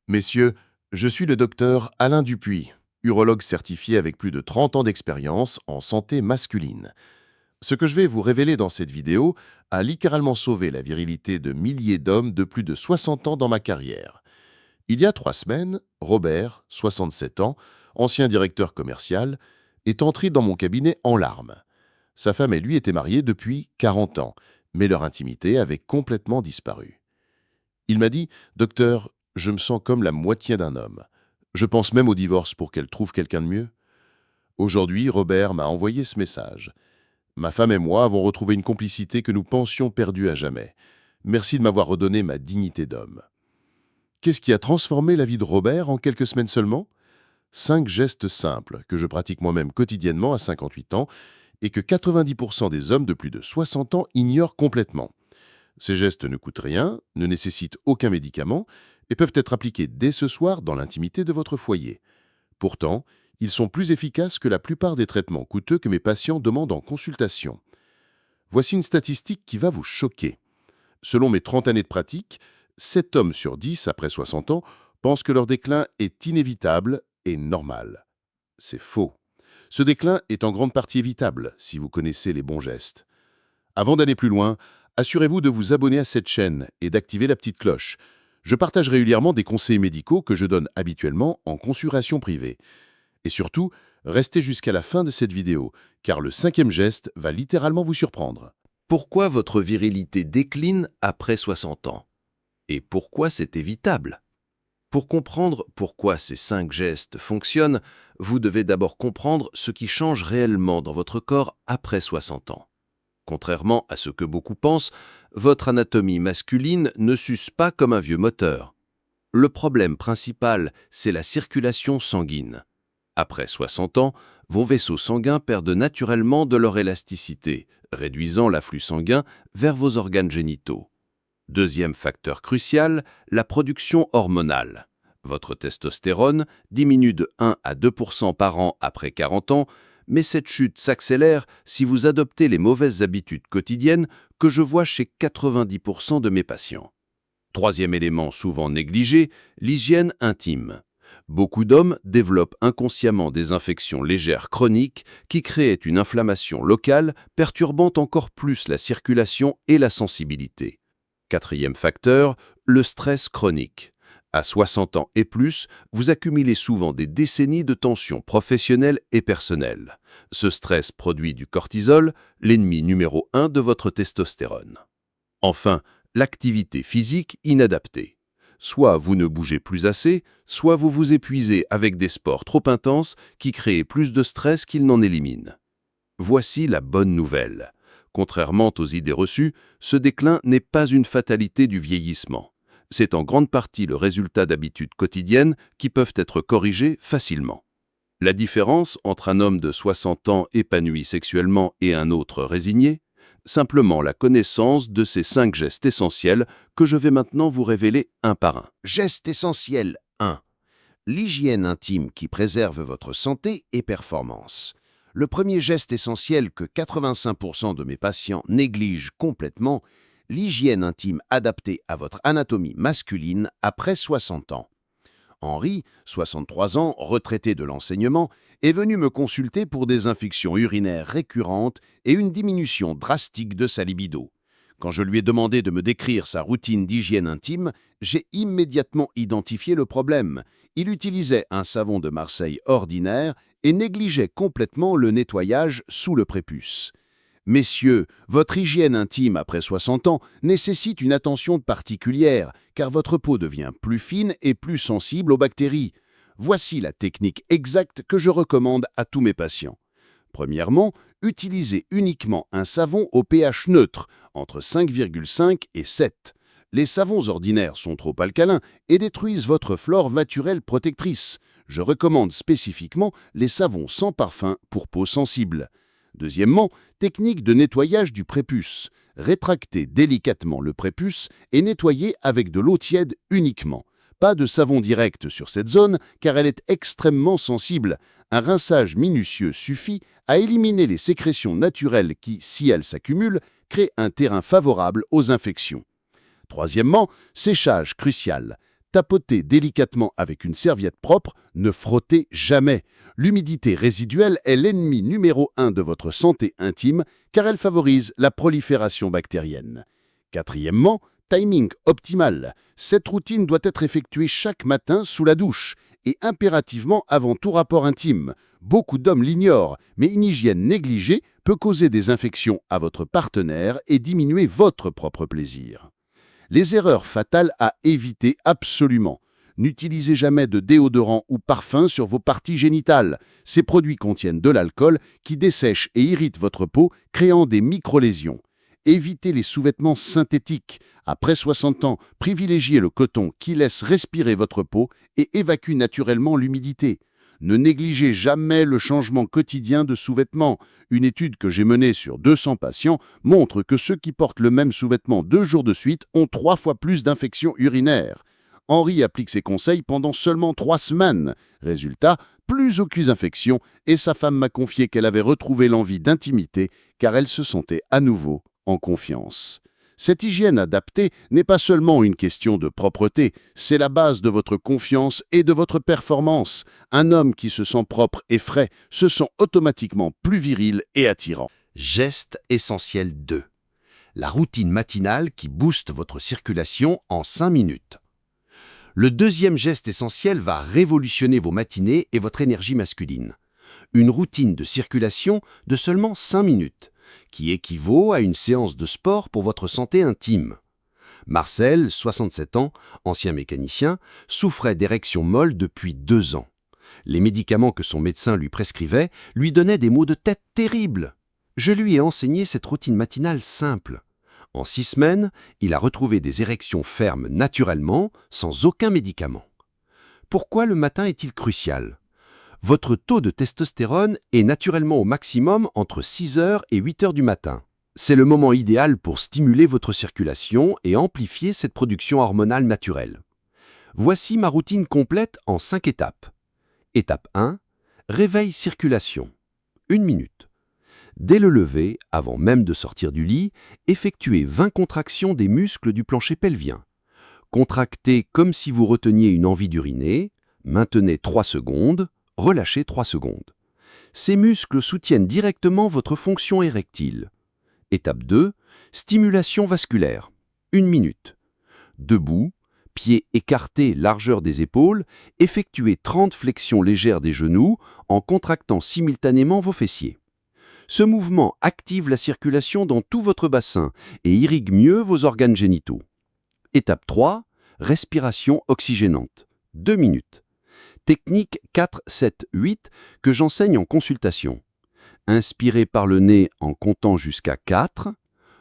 Messieurs, je suis le docteur Alain Dupuis, urologue certifié avec plus de 30 ans d'expérience en santé masculine. Ce que je vais vous révéler dans cette vidéo a littéralement sauvé la virilité de milliers d'hommes de plus de 60 ans dans ma carrière. Il y a 3 semaines, Robert, 67 ans, ancien directeur commercial, est entré dans mon cabinet en larmes. Sa femme et lui étaient mariés depuis 40 ans, mais leur intimité avait complètement disparu. Il m'a dit « Docteur, je me sens comme la moitié d'un homme. Je pense même au divorce pour qu'elle trouve quelqu'un de mieux. » Aujourd'hui, Robert m'a envoyé ce message. Ma femme et moi avons retrouvé une complicité que nous pensions perdue à jamais. Merci de m'avoir redonné ma dignité d'homme. Qu'est-ce qui a transformé la vie de Robert en quelques semaines seulement ? 5 gestes simples que je pratique moi-même quotidiennement à 58 ans et que 90% des hommes de plus de 60 ans ignorent complètement. Ces gestes ne coûtent rien, ne nécessitent aucun médicament et peuvent être appliqués dès ce soir dans l'intimité de votre foyer. Pourtant, ils sont plus efficaces que la plupart des traitements coûteux que mes patients demandent en consultation. Voici une statistique qui va vous choquer. Selon mes 30 années de pratique, 7 hommes sur 10 après 60 ans pensent que leur déclin est inévitable et normal. C'est faux. Ce déclin est en grande partie évitable si vous connaissez les bons gestes. Avant d'aller plus loin, assurez-vous de vous abonner à cette chaîne et d'activer la petite cloche. Je partage régulièrement des conseils médicaux que je donne habituellement en consultation privée. Et surtout, restez jusqu'à la fin de cette vidéo, car le 5e geste va littéralement vous surprendre. Pourquoi votre virilité décline après 60 ans? Et pourquoi c'est évitable? Pour comprendre pourquoi ces 5 gestes fonctionnent, vous devez d'abord comprendre ce qui change réellement dans votre corps après 60 ans. Contrairement à ce que beaucoup pensent, votre anatomie masculine ne s'use pas comme un vieux moteur. Le problème principal, c'est la circulation sanguine. Après 60 ans, vos vaisseaux sanguins perdent naturellement de leur élasticité, réduisant l'afflux sanguin vers vos organes génitaux. Deuxième facteur crucial, la production hormonale. Votre testostérone diminue de 1 à 2% par an après 40 ans, mais cette chute s'accélère si vous adoptez les mauvaises habitudes quotidiennes que je vois chez 90% de mes patients. Troisième élément souvent négligé, l'hygiène intime. Beaucoup d'hommes développent inconsciemment des infections légères chroniques qui créent une inflammation locale perturbant encore plus la circulation et la sensibilité. Quatrième facteur, le stress chronique. À 60 ans et plus, vous accumulez souvent des décennies de tensions professionnelles et personnelles. Ce stress produit du cortisol, l'ennemi numéro 1 de votre testostérone. Enfin, l'activité physique inadaptée. Soit vous ne bougez plus assez, soit vous vous épuisez avec des sports trop intenses qui créent plus de stress qu'ils n'en éliminent. Voici la bonne nouvelle. Contrairement aux idées reçues, ce déclin n'est pas une fatalité du vieillissement. C'est en grande partie le résultat d'habitudes quotidiennes qui peuvent être corrigées facilement. La différence entre un homme de 60 ans épanoui sexuellement et un autre résigné? Simplement la connaissance de ces 5 gestes essentiels que je vais maintenant vous révéler un par un. Geste essentiel 1. L'hygiène intime qui préserve votre santé et performance. Le premier geste essentiel que 85% de mes patients négligent complètement, l'hygiène intime adaptée à votre anatomie masculine après 60 ans. Henri, 63 ans, retraité de l'enseignement, est venu me consulter pour des infections urinaires récurrentes et une diminution drastique de sa libido. Quand je lui ai demandé de me décrire sa routine d'hygiène intime, j'ai immédiatement identifié le problème. Il utilisait un savon de Marseille ordinaire et négligeait complètement le nettoyage sous le prépuce. Messieurs, votre hygiène intime après 60 ans nécessite une attention particulière car votre peau devient plus fine et plus sensible aux bactéries. Voici la technique exacte que je recommande à tous mes patients. Premièrement, utilisez uniquement un savon au pH neutre, entre 5,5 et 7. Les savons ordinaires sont trop alcalins et détruisent votre flore naturelle protectrice. Je recommande spécifiquement les savons sans parfum pour peau sensible. Deuxièmement, technique de nettoyage du prépuce. Rétractez délicatement le prépuce et nettoyez avec de l'eau tiède uniquement. Pas de savon direct sur cette zone car elle est extrêmement sensible. Un rinçage minutieux suffit à éliminer les sécrétions naturelles qui, si elles s'accumulent, créent un terrain favorable aux infections. Troisièmement, séchage crucial. Tapotez délicatement avec une serviette propre, ne frottez jamais. L'humidité résiduelle est l'ennemi numéro 1 de votre santé intime car elle favorise la prolifération bactérienne. Quatrièmement, timing optimal. Cette routine doit être effectuée chaque matin sous la douche et impérativement avant tout rapport intime. Beaucoup d'hommes l'ignorent, mais une hygiène négligée peut causer des infections à votre partenaire et diminuer votre propre plaisir. Les erreurs fatales à éviter absolument. N'utilisez jamais de déodorant ou parfum sur vos parties génitales. Ces produits contiennent de l'alcool qui dessèche et irrite votre peau, créant des micro-lésions. Évitez les sous-vêtements synthétiques. Après 60 ans, privilégiez le coton qui laisse respirer votre peau et évacue naturellement l'humidité. Ne négligez jamais le changement quotidien de sous-vêtements. Une étude que j'ai menée sur 200 patients montre que ceux qui portent le même sous-vêtement 2 jours de suite ont 3 fois plus d'infections urinaires. Henri applique ses conseils pendant seulement 3 semaines. Résultat, plus aucune infection et sa femme m'a confié qu'elle avait retrouvé l'envie d'intimité car elle se sentait à nouveau en confiance. Cette hygiène adaptée n'est pas seulement une question de propreté, c'est la base de votre confiance et de votre performance. Un homme qui se sent propre et frais se sent automatiquement plus viril et attirant. Geste essentiel 2. La routine matinale qui booste votre circulation en 5 minutes. Le deuxième geste essentiel va révolutionner vos matinées et votre énergie masculine. Une routine de circulation de seulement 5 minutes, qui équivaut à une séance de sport pour votre santé intime. Marcel, 67 ans, ancien mécanicien, souffrait d'érections molles depuis 2 ans. Les médicaments que son médecin lui prescrivait lui donnaient des maux de tête terribles. Je lui ai enseigné cette routine matinale simple. En 6 semaines, il a retrouvé des érections fermes naturellement, sans aucun médicament. Pourquoi le matin est-il crucial ? Votre taux de testostérone est naturellement au maximum entre 6 heures et 8 heures du matin. C'est le moment idéal pour stimuler votre circulation et amplifier cette production hormonale naturelle. Voici ma routine complète en 5 étapes. Étape 1. Réveil circulation. 1 minute. Dès le lever, avant même de sortir du lit, effectuez 20 contractions des muscles du plancher pelvien. Contractez comme si vous reteniez une envie d'uriner, maintenez 3 secondes, relâchez 3 secondes. Ces muscles soutiennent directement votre fonction érectile. Étape 2. Stimulation vasculaire. 1 minute. Debout, pieds écartés, largeur des épaules, effectuez 30 flexions légères des genoux en contractant simultanément vos fessiers. Ce mouvement active la circulation dans tout votre bassin et irrigue mieux vos organes génitaux. Étape 3. Respiration oxygénante. 2 minutes. Technique 4-7-8 que j'enseigne en consultation. Inspirez par le nez en comptant jusqu'à 4,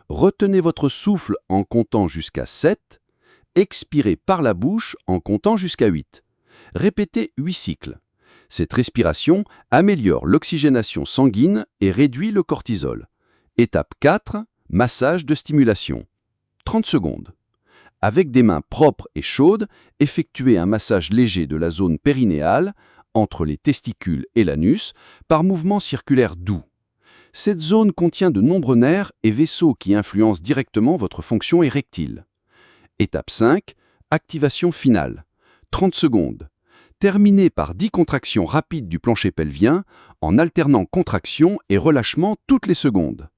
retenez votre souffle en comptant jusqu'à 7, expirez par la bouche en comptant jusqu'à 8. Répétez 8 cycles. Cette respiration améliore l'oxygénation sanguine et réduit le cortisol. Étape 4, massage de stimulation. 30 secondes. Avec des mains propres et chaudes, effectuez un massage léger de la zone périnéale, entre les testicules et l'anus, par mouvement circulaire doux. Cette zone contient de nombreux nerfs et vaisseaux qui influencent directement votre fonction érectile. Étape 5, activation finale. 30 secondes. Terminez par 10 contractions rapides du plancher pelvien, en alternant contraction et relâchement toutes les secondes.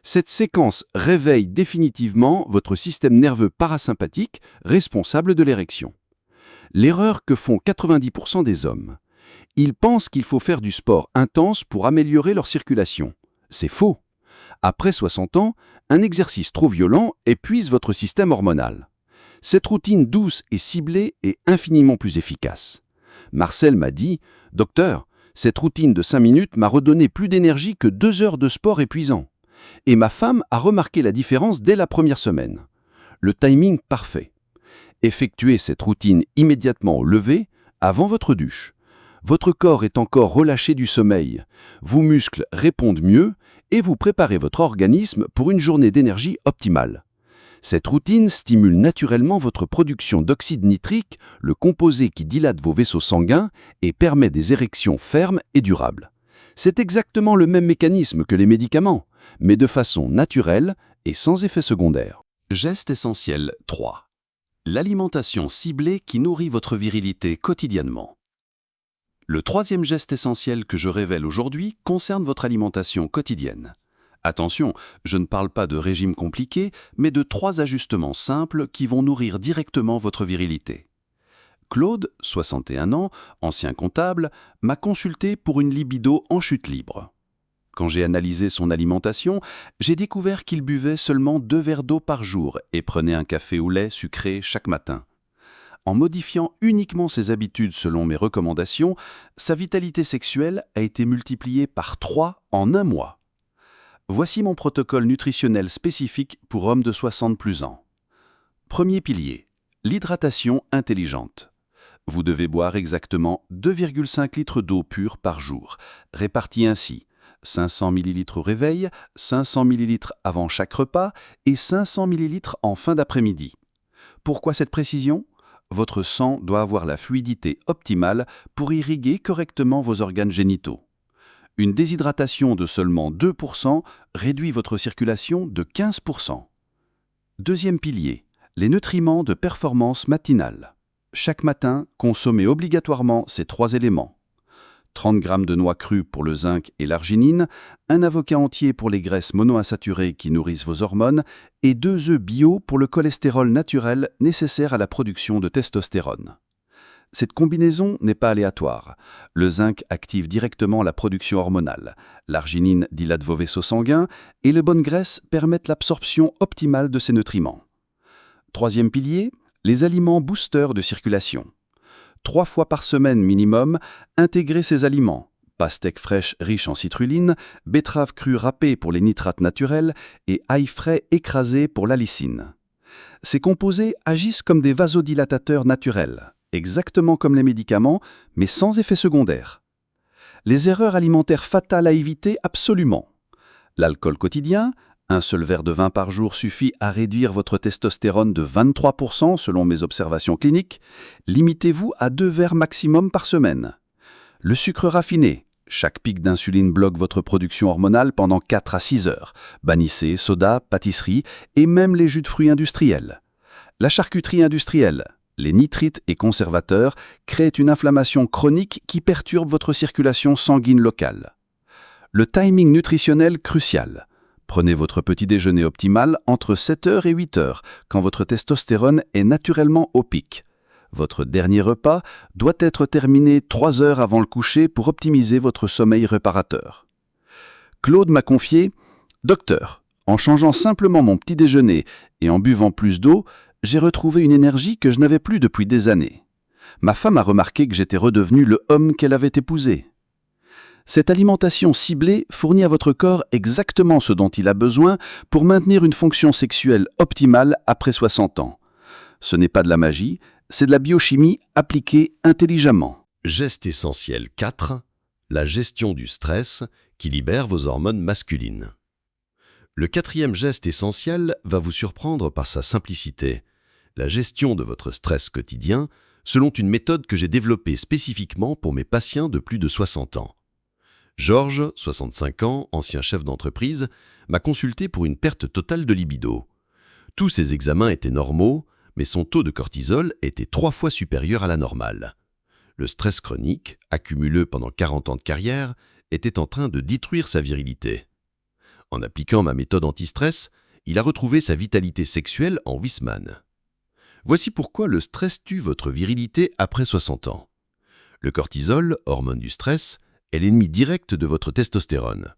Cette séquence réveille définitivement votre système nerveux parasympathique responsable de l'érection. L'erreur que font 90% des hommes. Ils pensent qu'il faut faire du sport intense pour améliorer leur circulation. C'est faux. Après 60 ans, un exercice trop violent épuise votre système hormonal. Cette routine douce et ciblée est infiniment plus efficace. Marcel m'a dit « Docteur, cette routine de 5 minutes m'a redonné plus d'énergie que 2 heures de sport épuisant. » Et ma femme a remarqué la différence dès la première semaine. Le timing parfait. Effectuez cette routine immédiatement au lever, avant votre douche. Votre corps est encore relâché du sommeil. Vos muscles répondent mieux et vous préparez votre organisme pour une journée d'énergie optimale. Cette routine stimule naturellement votre production d'oxyde nitrique, le composé qui dilate vos vaisseaux sanguins et permet des érections fermes et durables. C'est exactement le même mécanisme que les médicaments, mais de façon naturelle et sans effet secondaire. Geste essentiel 3. L'alimentation ciblée qui nourrit votre virilité quotidiennement. Le troisième geste essentiel que je révèle aujourd'hui concerne votre alimentation quotidienne. Attention, je ne parle pas de régime compliqué, mais de 3 ajustements simples qui vont nourrir directement votre virilité. Claude, 61 ans, ancien comptable, m'a consulté pour une libido en chute libre. Quand j'ai analysé son alimentation, j'ai découvert qu'il buvait seulement 2 verres d'eau par jour et prenait un café au lait sucré chaque matin. En modifiant uniquement ses habitudes selon mes recommandations, sa vitalité sexuelle a été multipliée par 3 en un mois. Voici mon protocole nutritionnel spécifique pour hommes de 60 plus ans. Premier pilier, l'hydratation intelligente. Vous devez boire exactement 2,5 litres d'eau pure par jour, répartis ainsi 500 ml au réveil, 500 ml avant chaque repas et 500 ml en fin d'après-midi. Pourquoi cette précision ? Votre sang doit avoir la fluidité optimale pour irriguer correctement vos organes génitaux. Une déshydratation de seulement 2% réduit votre circulation de 15%. Deuxième pilier, les nutriments de performance matinale. Chaque matin, consommez obligatoirement ces 3 éléments. 30 g de noix crues pour le zinc et l'arginine, un avocat entier pour les graisses monoinsaturées qui nourrissent vos hormones et 2 œufs bio pour le cholestérol naturel nécessaire à la production de testostérone. Cette combinaison n'est pas aléatoire. Le zinc active directement la production hormonale, l'arginine dilate vos vaisseaux sanguins et les bonnes graisses permettent l'absorption optimale de ces nutriments. Troisième pilier, les aliments boosters de circulation. 3 fois par semaine minimum, intégrez ces aliments. Pastèque fraîche riche en citrulline, betterave crue râpée pour les nitrates naturels et ail frais écrasé pour la lysine. Ces composés agissent comme des vasodilatateurs naturels, exactement comme les médicaments, mais sans effet secondaire. Les erreurs alimentaires fatales à éviter absolument. L'alcool quotidien, un seul verre de vin par jour suffit à réduire votre testostérone de 23% selon mes observations cliniques. Limitez-vous à 2 verres maximum par semaine. Le sucre raffiné. Chaque pic d'insuline bloque votre production hormonale pendant 4 à 6 heures. Bannissez soda, pâtisserie et même les jus de fruits industriels. La charcuterie industrielle. Les nitrites et conservateurs créent une inflammation chronique qui perturbe votre circulation sanguine locale. Le timing nutritionnel crucial. Prenez votre petit déjeuner optimal entre 7h et 8h, quand votre testostérone est naturellement au pic. Votre dernier repas doit être terminé 3 heures avant le coucher pour optimiser votre sommeil réparateur. Claude m'a confié « Docteur, en changeant simplement mon petit déjeuner et en buvant plus d'eau, j'ai retrouvé une énergie que je n'avais plus depuis des années. Ma femme a remarqué que j'étais redevenu le homme qu'elle avait épousé. » Cette alimentation ciblée fournit à votre corps exactement ce dont il a besoin pour maintenir une fonction sexuelle optimale après 60 ans. Ce n'est pas de la magie, c'est de la biochimie appliquée intelligemment. Geste essentiel 4, la gestion du stress qui libère vos hormones masculines. Le 4e geste essentiel va vous surprendre par sa simplicité. La gestion de votre stress quotidien selon une méthode que j'ai développée spécifiquement pour mes patients de plus de 60 ans. Georges, 65 ans, ancien chef d'entreprise, m'a consulté pour une perte totale de libido. Tous ses examens étaient normaux, mais son taux de cortisol était 3 fois supérieur à la normale. Le stress chronique, accumulé pendant 40 ans de carrière, était en train de détruire sa virilité. En appliquant ma méthode anti-stress, il a retrouvé sa vitalité sexuelle en 8 semaines. Voici pourquoi le stress tue votre virilité après 60 ans. Le cortisol, hormone du stress, est l'ennemi direct de votre testostérone.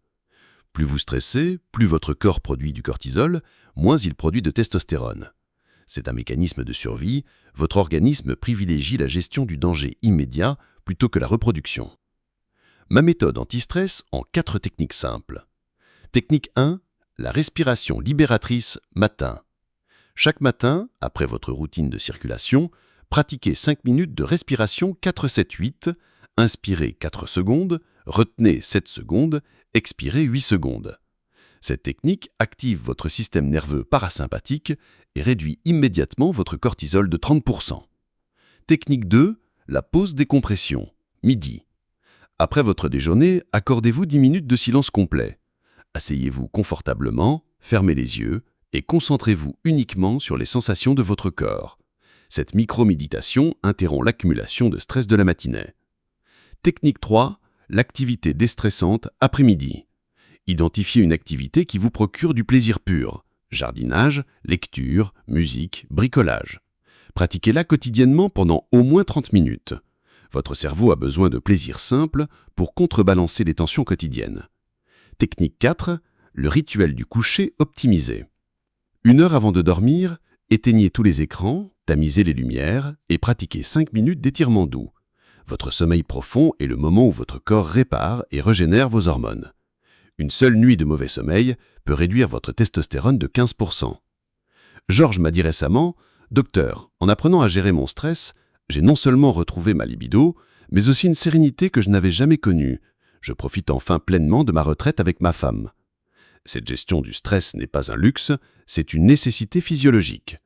Plus vous stressez, plus votre corps produit du cortisol, moins il produit de testostérone. C'est un mécanisme de survie, votre organisme privilégie la gestion du danger immédiat plutôt que la reproduction. Ma méthode anti-stress en 4 techniques simples. Technique 1, la respiration libératrice matin. Chaque matin, après votre routine de circulation, pratiquez 5 minutes de respiration 4-7-8, inspirez 4 secondes, retenez 7 secondes, expirez 8 secondes. Cette technique active votre système nerveux parasympathique et réduit immédiatement votre cortisol de 30%. Technique 2, la pause décompression, midi. Après votre déjeuner, accordez-vous 10 minutes de silence complet. Asseyez-vous confortablement, fermez les yeux et concentrez-vous uniquement sur les sensations de votre corps. Cette micro-méditation interrompt l'accumulation de stress de la matinée. Technique 3, l'activité déstressante après-midi. Identifiez une activité qui vous procure du plaisir pur. Jardinage, lecture, musique, bricolage. Pratiquez-la quotidiennement pendant au moins 30 minutes. Votre cerveau a besoin de plaisir simple pour contrebalancer les tensions quotidiennes. Technique 4, le rituel du coucher optimisé. 1 heure avant de dormir, éteignez tous les écrans, tamisez les lumières et pratiquez 5 minutes d'étirement doux. Votre sommeil profond est le moment où votre corps répare et régénère vos hormones. Une seule nuit de mauvais sommeil peut réduire votre testostérone de 15%. Georges m'a dit récemment « Docteur, en apprenant à gérer mon stress, j'ai non seulement retrouvé ma libido, mais aussi une sérénité que je n'avais jamais connue. Je profite enfin pleinement de ma retraite avec ma femme. » Cette gestion du stress n'est pas un luxe, c'est une nécessité physiologique.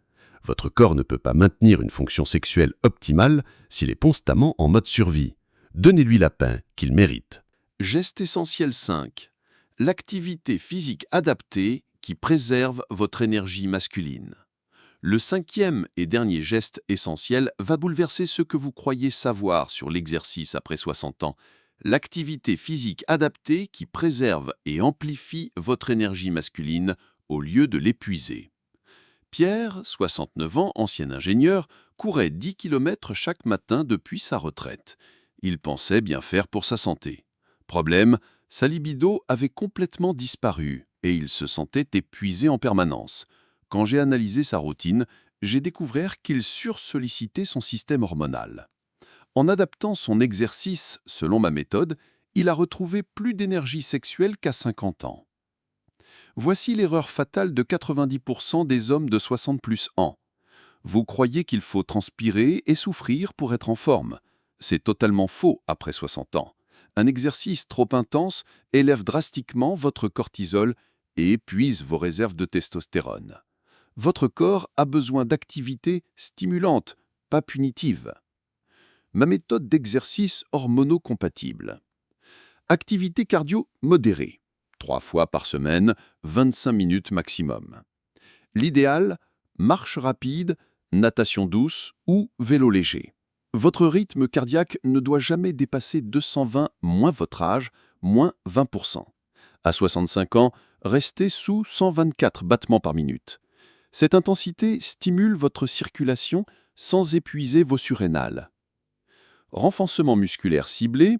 Votre corps ne peut pas maintenir une fonction sexuelle optimale s'il est constamment en mode survie. Donnez-lui la paix qu'il mérite. Geste essentiel 5. L'activité physique adaptée qui préserve votre énergie masculine. Le 5e et dernier geste essentiel va bouleverser ce que vous croyez savoir sur l'exercice après 60 ans. L'activité physique adaptée qui préserve et amplifie votre énergie masculine au lieu de l'épuiser. Pierre, 69 ans, ancien ingénieur, courait 10 km chaque matin depuis sa retraite. Il pensait bien faire pour sa santé. Problème, sa libido avait complètement disparu et il se sentait épuisé en permanence. Quand j'ai analysé sa routine, j'ai découvert qu'il sursollicitait son système hormonal. En adaptant son exercice selon ma méthode, il a retrouvé plus d'énergie sexuelle qu'à 50 ans. Voici l'erreur fatale de 90% des hommes de 60+ ans. Vous croyez qu'il faut transpirer et souffrir pour être en forme. C'est totalement faux après 60 ans. Un exercice trop intense élève drastiquement votre cortisol et épuise vos réserves de testostérone. Votre corps a besoin d'activités stimulantes, pas punitives. Ma méthode d'exercice hormono-compatible. Activité cardio modérée. 3 fois par semaine, 25 minutes maximum. L'idéal, marche rapide, natation douce ou vélo léger. Votre rythme cardiaque ne doit jamais dépasser 220 moins votre âge, moins 20%. À 65 ans, restez sous 124 battements par minute. Cette intensité stimule votre circulation sans épuiser vos surrénales. Renforcement musculaire ciblé,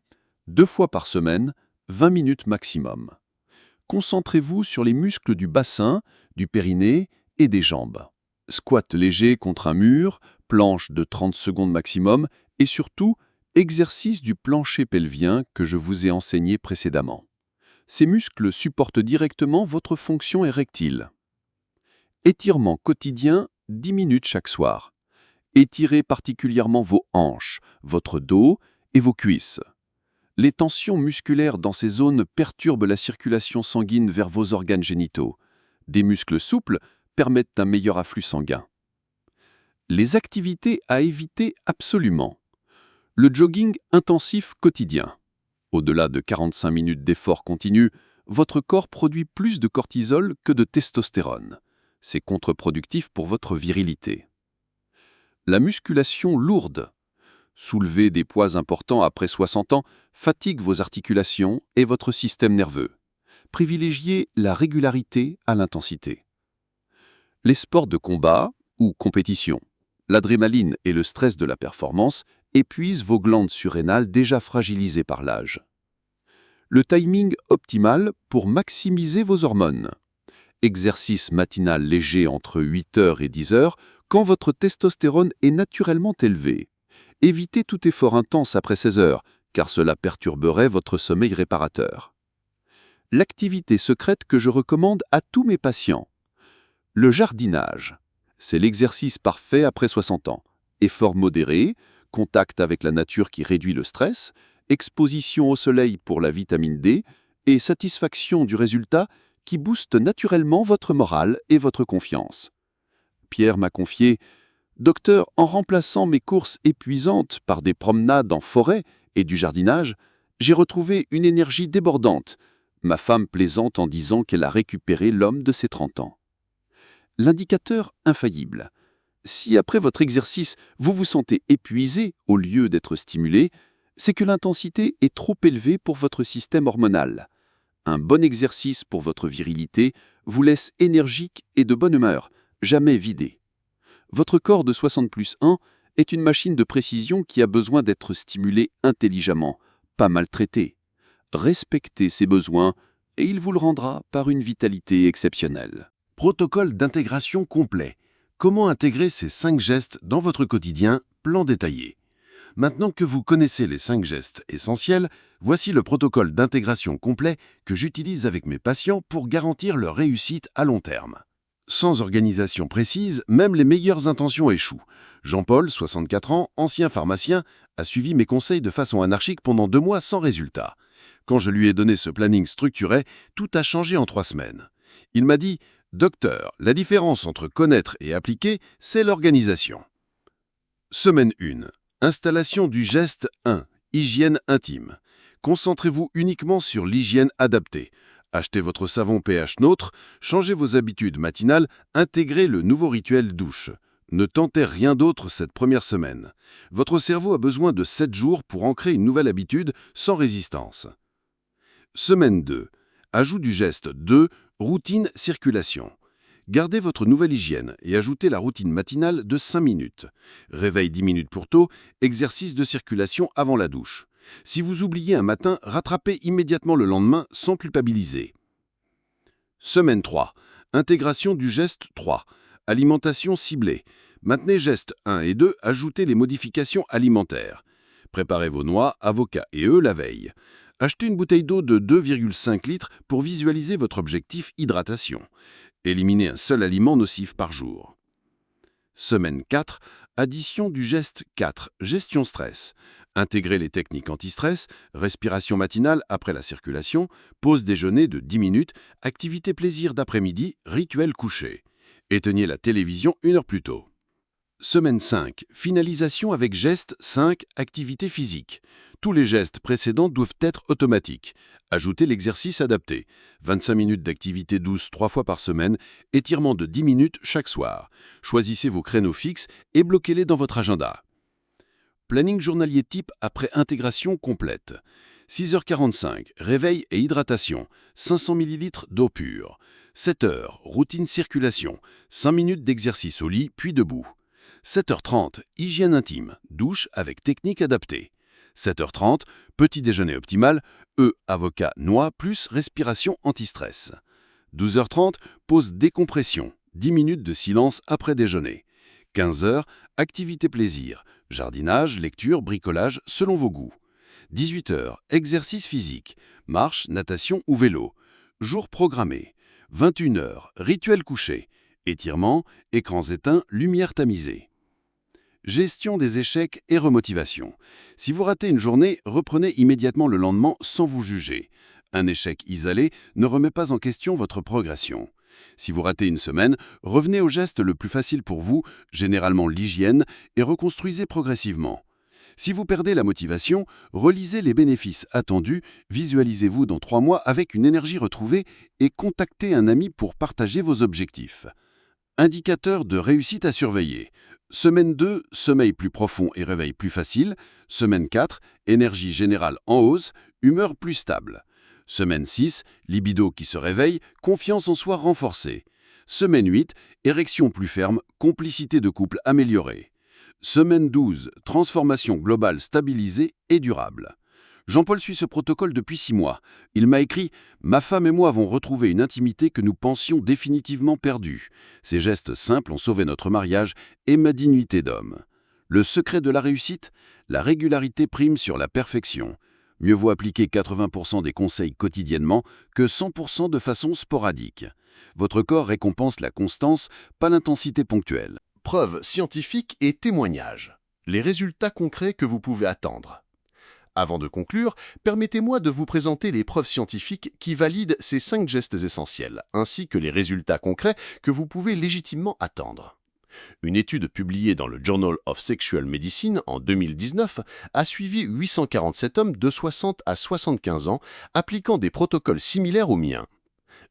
2 fois par semaine, 20 minutes maximum. Concentrez-vous sur les muscles du bassin, du périnée et des jambes. Squat léger contre un mur, planche de 30 secondes maximum et surtout, exercice du plancher pelvien que je vous ai enseigné précédemment. Ces muscles supportent directement votre fonction érectile. Étirement quotidien, 10 minutes chaque soir. Étirez particulièrement vos hanches, votre dos et vos cuisses. Les tensions musculaires dans ces zones perturbent la circulation sanguine vers vos organes génitaux. Des muscles souples permettent un meilleur afflux sanguin. Les activités à éviter absolument. Le jogging intensif quotidien. Au-delà de 45 minutes d'effort continu, votre corps produit plus de cortisol que de testostérone. C'est contre-productif pour votre virilité. La musculation lourde. Soulever des poids importants après 60 ans fatigue vos articulations et votre système nerveux. Privilégiez la régularité à l'intensité. Les sports de combat ou compétition. L'adrénaline et le stress de la performance épuisent vos glandes surrénales déjà fragilisées par l'âge. Le timing optimal pour maximiser vos hormones. Exercice matinal léger entre 8h et 10h quand votre testostérone est naturellement élevé. Évitez tout effort intense après 16h, car cela perturberait votre sommeil réparateur. L'activité secrète que je recommande à tous mes patients. Le jardinage. C'est l'exercice parfait après 60 ans. Effort modéré, contact avec la nature qui réduit le stress, exposition au soleil pour la vitamine D et satisfaction du résultat qui booste naturellement votre morale et votre confiance. Pierre m'a confié « Docteur, en remplaçant mes courses épuisantes par des promenades en forêt et du jardinage, j'ai retrouvé une énergie débordante. Ma femme plaisante en disant qu'elle a récupéré l'homme de ses 30 ans. » L'indicateur infaillible. Si après votre exercice, vous vous sentez épuisé au lieu d'être stimulé, c'est que l'intensité est trop élevée pour votre système hormonal. Un bon exercice pour votre virilité vous laisse énergique et de bonne humeur, jamais vidé. Votre corps de 60+1 est une machine de précision qui a besoin d'être stimulé intelligemment, pas maltraité. Respectez ses besoins et il vous le rendra par une vitalité exceptionnelle. Protocole d'intégration complet. Comment intégrer ces 5 gestes dans votre quotidien, plan détaillé. Maintenant que vous connaissez les 5 gestes essentiels, voici le protocole d'intégration complet que j'utilise avec mes patients pour garantir leur réussite à long terme. Sans organisation précise, même les meilleures intentions échouent. Jean-Paul, 64 ans, ancien pharmacien, a suivi mes conseils de façon anarchique pendant 2 mois sans résultat. Quand je lui ai donné ce planning structuré, tout a changé en 3 semaines. Il m'a dit « Docteur, la différence entre connaître et appliquer, c'est l'organisation. » Semaine 1. Installation du geste 1. Hygiène intime. Concentrez-vous uniquement sur l'hygiène adaptée. Achetez votre savon pH neutre, changez vos habitudes matinales, intégrez le nouveau rituel douche. Ne tentez rien d'autre cette première semaine. Votre cerveau a besoin de 7 jours pour ancrer une nouvelle habitude sans résistance. Semaine 2. Ajout du geste 2. Routine circulation. Gardez votre nouvelle hygiène et ajoutez la routine matinale de 5 minutes. Réveil 10 minutes pour tôt, exercice de circulation avant la douche. Si vous oubliez un matin, rattrapez immédiatement le lendemain sans culpabiliser. Semaine 3. Intégration du geste 3. Alimentation ciblée. Maintenez gestes 1 et 2, ajoutez les modifications alimentaires. Préparez vos noix, avocats et œufs la veille. Achetez une bouteille d'eau de 2,5 litres pour visualiser votre objectif hydratation. Éliminez un seul aliment nocif par jour. Semaine 4. Addition du geste 4. Gestion stress. Intégrez les techniques anti-stress, respiration matinale après la circulation, pause déjeuner de 10 minutes, activité plaisir d'après-midi, rituel coucher. Éteignez la télévision 1 heure plus tôt. Semaine 5. Finalisation avec geste 5. Activité physique. Tous les gestes précédents doivent être automatiques. Ajoutez l'exercice adapté. 25 minutes d'activité douce 3 fois par semaine, étirement de 10 minutes chaque soir. Choisissez vos créneaux fixes et bloquez-les dans votre agenda. Planning journalier type après intégration complète. 6h45, réveil et hydratation, 500 ml d'eau pure. 7h, routine circulation, 5 minutes d'exercice au lit puis debout. 7h30, hygiène intime, douche avec technique adaptée. 7h30, petit déjeuner optimal, œufs, avocats, noix plus respiration anti-stress. 12h30, pause décompression, 10 minutes de silence après déjeuner. 15h, activité plaisir, jardinage, lecture, bricolage selon vos goûts. 18h, exercice physique, marche, natation ou vélo. Jour programmé. 21h, rituel coucher, étirement, écrans éteints, lumière tamisée. Gestion des échecs et remotivation. Si vous ratez une journée, reprenez immédiatement le lendemain sans vous juger. Un échec isolé ne remet pas en question votre progression. Si vous ratez une semaine, revenez au geste le plus facile pour vous, généralement l'hygiène, et reconstruisez progressivement. Si vous perdez la motivation, relisez les bénéfices attendus, visualisez-vous dans 3 mois avec une énergie retrouvée et contactez un ami pour partager vos objectifs. Indicateur de réussite à surveiller. Semaine 2, sommeil plus profond et réveil plus facile. Semaine 4, énergie générale en hausse, humeur plus stable. Semaine 6, libido qui se réveille, confiance en soi renforcée. Semaine 8, érection plus ferme, complicité de couple améliorée. Semaine 12, transformation globale stabilisée et durable. Jean-Paul suit ce protocole depuis 6 mois. Il m'a écrit « Ma femme et moi avons retrouvé une intimité que nous pensions définitivement perdue. Ces gestes simples ont sauvé notre mariage et ma dignité d'homme. » Le secret de la réussite? La régularité prime sur la perfection. Mieux vaut appliquer 80% des conseils quotidiennement que 100% de façon sporadique. Votre corps récompense la constance, pas l'intensité ponctuelle. Preuves scientifiques et témoignages. Les résultats concrets que vous pouvez attendre. Avant de conclure, permettez-moi de vous présenter les preuves scientifiques qui valident ces 5 gestes essentiels, ainsi que les résultats concrets que vous pouvez légitimement attendre. Une étude publiée dans le Journal of Sexual Medicine en 2019 a suivi 847 hommes de 60 à 75 ans appliquant des protocoles similaires aux miens.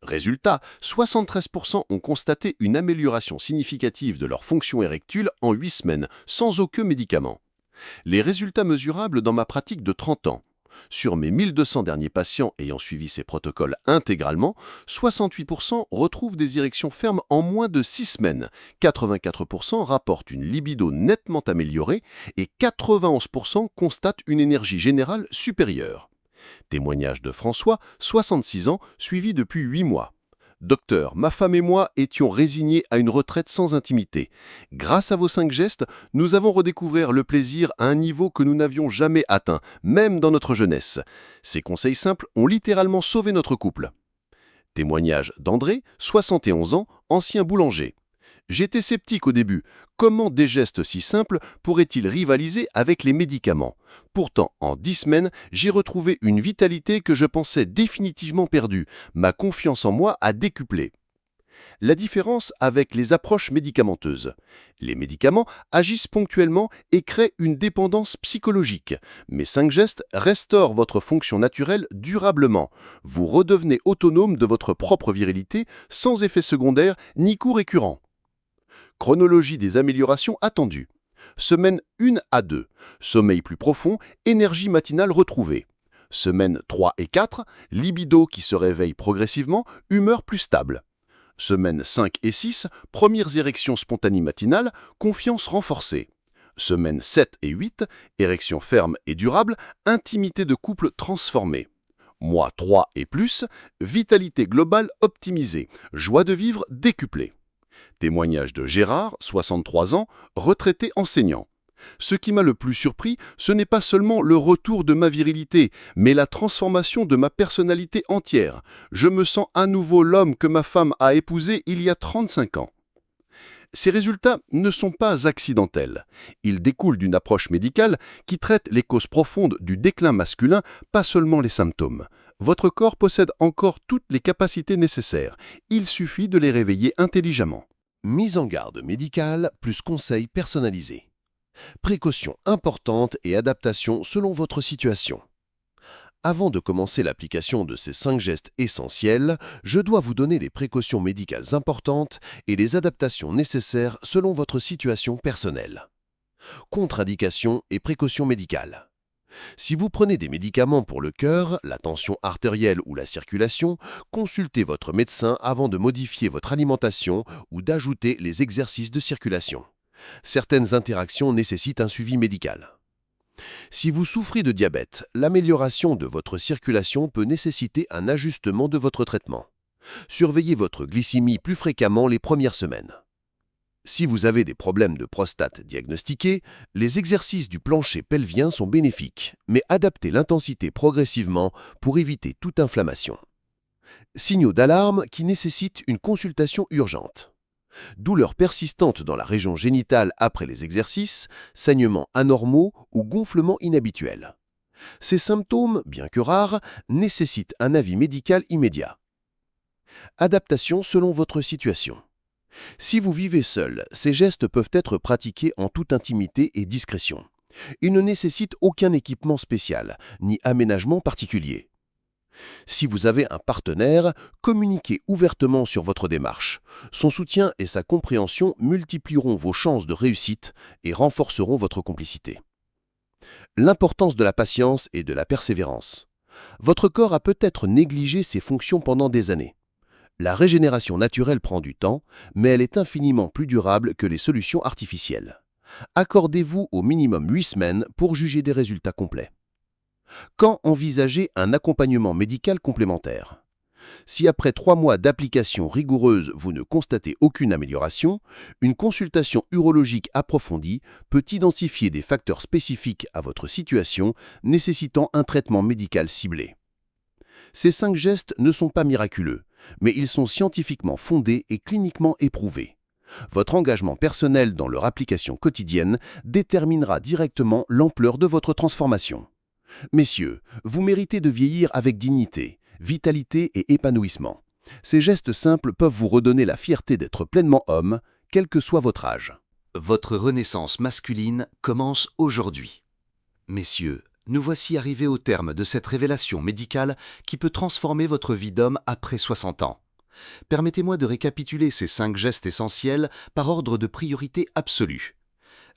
Résultat, 73% ont constaté une amélioration significative de leur fonction érectile en 8 semaines, sans aucun médicament. Les résultats mesurables dans ma pratique de 30 ans. Sur mes 1200 derniers patients ayant suivi ces protocoles intégralement, 68% retrouvent des érections fermes en moins de 6 semaines, 84% rapportent une libido nettement améliorée et 91% constatent une énergie générale supérieure. Témoignage de François, 66 ans, suivi depuis 8 mois. Docteur, ma femme et moi étions résignés à une retraite sans intimité. Grâce à vos 5 gestes, nous avons redécouvert le plaisir à un niveau que nous n'avions jamais atteint, même dans notre jeunesse. Ces conseils simples ont littéralement sauvé notre couple. Témoignage d'André, 71 ans, ancien boulanger. J'étais sceptique au début. Comment des gestes si simples pourraient-ils rivaliser avec les médicaments? Pourtant, en 10 semaines, j'ai retrouvé une vitalité que je pensais définitivement perdue. Ma confiance en moi a décuplé. La différence avec les approches médicamenteuses. Les médicaments agissent ponctuellement et créent une dépendance psychologique. Mes 5 gestes restaurent votre fonction naturelle durablement. Vous redevenez autonome de votre propre virilité sans effet secondaire ni coût récurrent. Chronologie des améliorations attendues. Semaine 1 à 2. Sommeil plus profond, énergie matinale retrouvée. Semaine 3 et 4. Libido qui se réveille progressivement, humeur plus stable. Semaine 5 et 6. Premières érections spontanées matinales, confiance renforcée. Semaine 7 et 8. Érection ferme et durable, intimité de couple transformée. Mois 3 et plus. Vitalité globale optimisée, joie de vivre décuplée. Témoignage de Gérard, 63 ans, retraité enseignant. Ce qui m'a le plus surpris, ce n'est pas seulement le retour de ma virilité, mais la transformation de ma personnalité entière. Je me sens à nouveau l'homme que ma femme a épousé il y a 35 ans. Ces résultats ne sont pas accidentels. Ils découlent d'une approche médicale qui traite les causes profondes du déclin masculin, pas seulement les symptômes. Votre corps possède encore toutes les capacités nécessaires. Il suffit de les réveiller intelligemment. Mise en garde médicale plus conseils personnalisés. Précautions importantes et adaptations selon votre situation. Avant de commencer l'application de ces 5 gestes essentiels, je dois vous donner les précautions médicales importantes et les adaptations nécessaires selon votre situation personnelle. Contre-indications et précautions médicales. Si vous prenez des médicaments pour le cœur, la tension artérielle ou la circulation, consultez votre médecin avant de modifier votre alimentation ou d'ajouter les exercices de circulation. Certaines interactions nécessitent un suivi médical. Si vous souffrez de diabète, l'amélioration de votre circulation peut nécessiter un ajustement de votre traitement. Surveillez votre glycémie plus fréquemment les premières semaines. Si vous avez des problèmes de prostate diagnostiqués, les exercices du plancher pelvien sont bénéfiques, mais adaptez l'intensité progressivement pour éviter toute inflammation. Signaux d'alarme qui nécessitent une consultation urgente. Douleurs persistantes dans la région génitale après les exercices, saignements anormaux ou gonflements inhabituels. Ces symptômes, bien que rares, nécessitent un avis médical immédiat. Adaptation selon votre situation. Si vous vivez seul, ces gestes peuvent être pratiqués en toute intimité et discrétion. Ils ne nécessitent aucun équipement spécial, ni aménagement particulier. Si vous avez un partenaire, communiquez ouvertement sur votre démarche. Son soutien et sa compréhension multiplieront vos chances de réussite et renforceront votre complicité. L'importance de la patience et de la persévérance. Votre corps a peut-être négligé ses fonctions pendant des années. La régénération naturelle prend du temps, mais elle est infiniment plus durable que les solutions artificielles. Accordez-vous au minimum 8 semaines pour juger des résultats complets. Quand envisager un accompagnement médical complémentaire? Si après 3 mois d'application rigoureuse, vous ne constatez aucune amélioration, une consultation urologique approfondie peut identifier des facteurs spécifiques à votre situation nécessitant un traitement médical ciblé. Ces 5 gestes ne sont pas miraculeux, mais ils sont scientifiquement fondés et cliniquement éprouvés. Votre engagement personnel dans leur application quotidienne déterminera directement l'ampleur de votre transformation. Messieurs, vous méritez de vieillir avec dignité, vitalité et épanouissement. Ces gestes simples peuvent vous redonner la fierté d'être pleinement homme, quel que soit votre âge. Votre renaissance masculine commence aujourd'hui. Messieurs, nous voici arrivés au terme de cette révélation médicale qui peut transformer votre vie d'homme après 60 ans. Permettez-moi de récapituler ces 5 gestes essentiels par ordre de priorité absolue.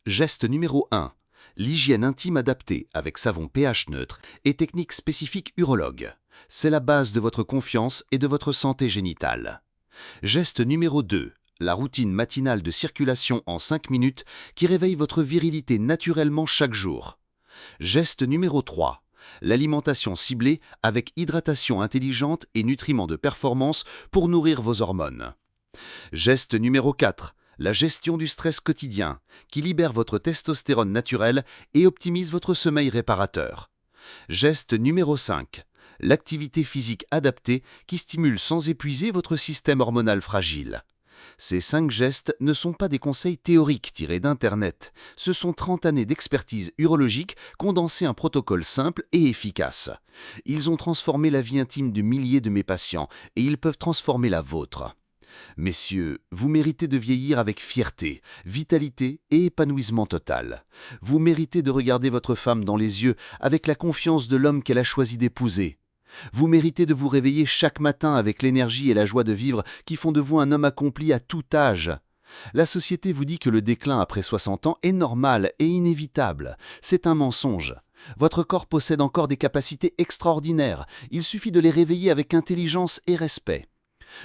Geste numéro 1. L'hygiène intime adaptée avec savon pH neutre et technique spécifique urologue. C'est la base de votre confiance et de votre santé génitale. Geste numéro 2. La routine matinale de circulation en 5 minutes qui réveille votre virilité naturellement chaque jour. Geste numéro 3. L'alimentation ciblée avec hydratation intelligente et nutriments de performance pour nourrir vos hormones. Geste numéro 4. La gestion du stress quotidien qui libère votre testostérone naturelle et optimise votre sommeil réparateur. Geste numéro 5. L'activité physique adaptée qui stimule sans épuiser votre système hormonal fragile. Ces 5 gestes ne sont pas des conseils théoriques tirés d'Internet. Ce sont 30 années d'expertise urologique condensées en protocole simple et efficace. Ils ont transformé la vie intime de milliers de mes patients et ils peuvent transformer la vôtre. Messieurs, vous méritez de vieillir avec fierté, vitalité et épanouissement total. Vous méritez de regarder votre femme dans les yeux avec la confiance de l'homme qu'elle a choisi d'épouser. Vous méritez de vous réveiller chaque matin avec l'énergie et la joie de vivre qui font de vous un homme accompli à tout âge. La société vous dit que le déclin après 60 ans est normal et inévitable. C'est un mensonge. Votre corps possède encore des capacités extraordinaires. Il suffit de les réveiller avec intelligence et respect.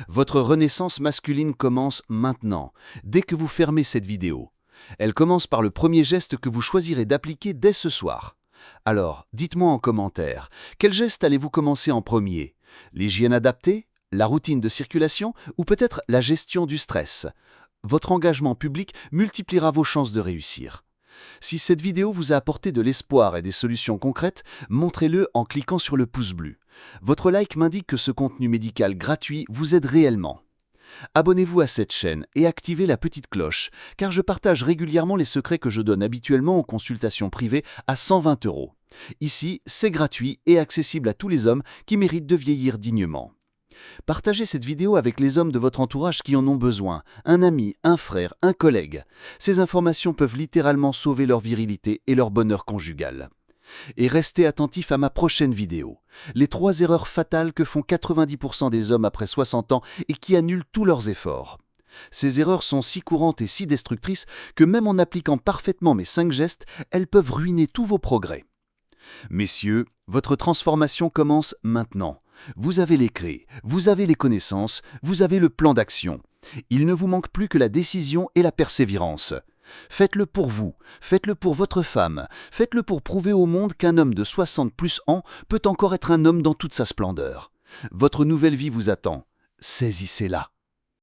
Votre renaissance masculine commence maintenant, dès que vous fermez cette vidéo. Elle commence par le premier geste que vous choisirez d'appliquer dès ce soir. Alors, dites-moi en commentaire, quel geste allez-vous commencer en premier? L'hygiène adaptée, la routine de circulation ou peut-être la gestion du stress? Votre engagement public multipliera vos chances de réussir. Si cette vidéo vous a apporté de l'espoir et des solutions concrètes, montrez-le en cliquant sur le pouce bleu. Votre like m'indique que ce contenu médical gratuit vous aide réellement. Abonnez-vous à cette chaîne et activez la petite cloche, car je partage régulièrement les secrets que je donne habituellement en consultation privée à 120 €. Ici, c'est gratuit et accessible à tous les hommes qui méritent de vieillir dignement. Partagez cette vidéo avec les hommes de votre entourage qui en ont besoin, un ami, un frère, un collègue. Ces informations peuvent littéralement sauver leur virilité et leur bonheur conjugal. Et restez attentifs à ma prochaine vidéo. Les 3 erreurs fatales que font 90% des hommes après 60 ans et qui annulent tous leurs efforts. Ces erreurs sont si courantes et si destructrices que même en appliquant parfaitement mes 5 gestes, elles peuvent ruiner tous vos progrès. Messieurs, votre transformation commence maintenant. Vous avez les clés, vous avez les connaissances, vous avez le plan d'action. Il ne vous manque plus que la décision et la persévérance. Faites-le pour vous, faites-le pour votre femme, faites-le pour prouver au monde qu'un homme de 60 plus ans peut encore être un homme dans toute sa splendeur. Votre nouvelle vie vous attend. Saisissez-la.